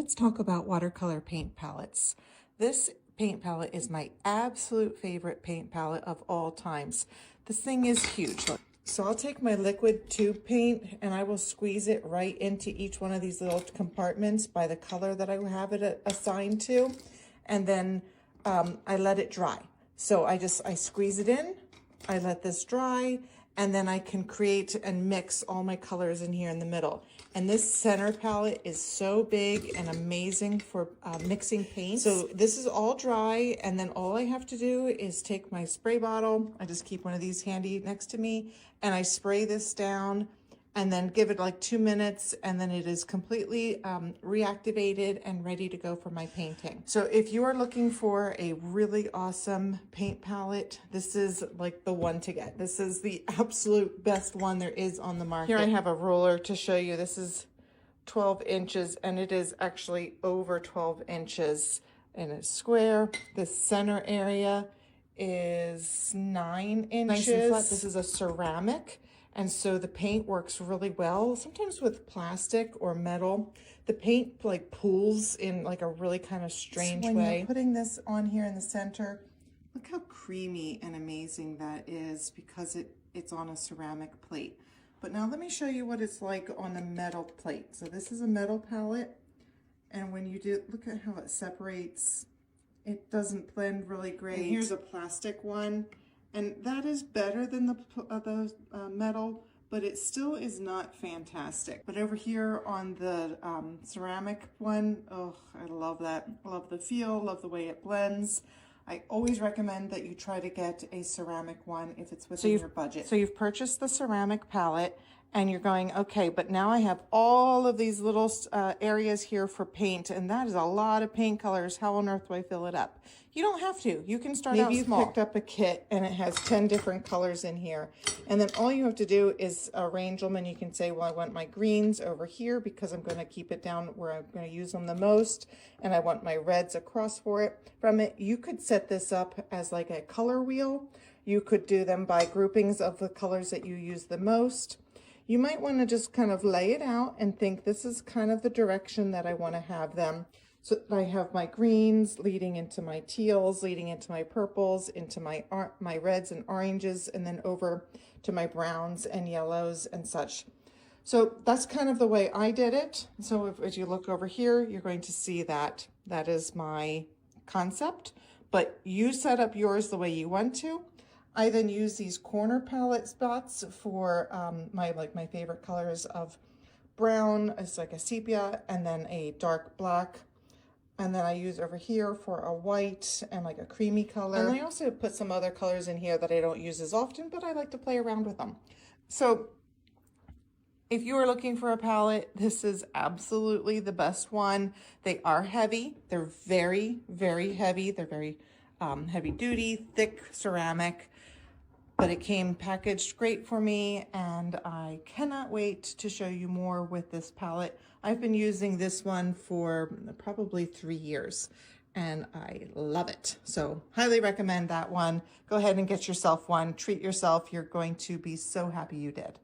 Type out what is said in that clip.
Let's talk about watercolor paint palettes. This paint palette is my absolute favorite paint palette of all times. This thing is huge. Look. So I'll take my liquid tube paint and I will squeeze it right into each one of these little compartments by the color that I have it assigned to. And then I let it dry. So I squeeze it in, I let this dry, and then I can create and mix all my colors in here in the middle. And this center palette is so big and amazing for mixing paints. So this is all dry, and then all I have to do is take my spray bottle. I just keep one of these handy next to me, and I spray this down and then give it like 2 minutes, and then it is completely reactivated and ready to go for my painting. So if you are looking for a really awesome paint palette, this is like the one to get. This is the absolute best one there is on the market. Here I have a ruler to show you. This is 12 inches, and it is actually over 12 inches in a square. The center area is 9 inches. Nice and flat. This is a ceramic. And so the paint works really well. Sometimes with plastic or metal, the paint like pools in like a really kind of strange way. When you're putting this on here in the center, look how creamy and amazing that is because it's on a ceramic plate. But now let me show you what it's like on a metal plate. So this is a metal palette. And when you do, look at how it separates. It doesn't blend really great. And here's a plastic one. And that is better than the metal, but it still is not fantastic. But over here on the ceramic one, oh, I love that. I love the feel, love the way it blends. I always recommend that you try to get a ceramic one if it's within your budget. So you've purchased the ceramic palette and you're going, okay, but now I have all of these little areas here for paint, and that is a lot of paint colors. How on earth do I fill it up? You don't have to. You can start out small. Maybe you picked up a kit and it has 10 different colors in here. And then all you have to do is arrange them, and you can say, well, I want my greens over here because I'm going to keep it down where I'm going to use them the most. And I want my reds across from it. You could set this up as like a color wheel. You could do them by groupings of the colors that you use the most. You might want to just kind of lay it out and think this is kind of the direction that I want to have them. So I have my greens leading into my teals, leading into my purples, into my reds and oranges, and then over to my browns and yellows and such. So that's kind of the way I did it. So as you look over here, you're going to see that that is my concept, but you set up yours the way you want to. I then use these corner palette spots for my favorite colors of brown. It's like a sepia, and then a dark black. And then I use over here for a white and like a creamy color. And I also put some other colors in here that I don't use as often, but I like to play around with them. So if you are looking for a palette, this is absolutely the best one. They are heavy. They're very, very heavy. They're very heavy duty, thick ceramic. But it came packaged great for me, and I cannot wait to show you more with this palette. I've been using this one for probably 3 years, and I love it. So highly recommend that one. Go ahead and get yourself one. Treat yourself. You're going to be so happy you did.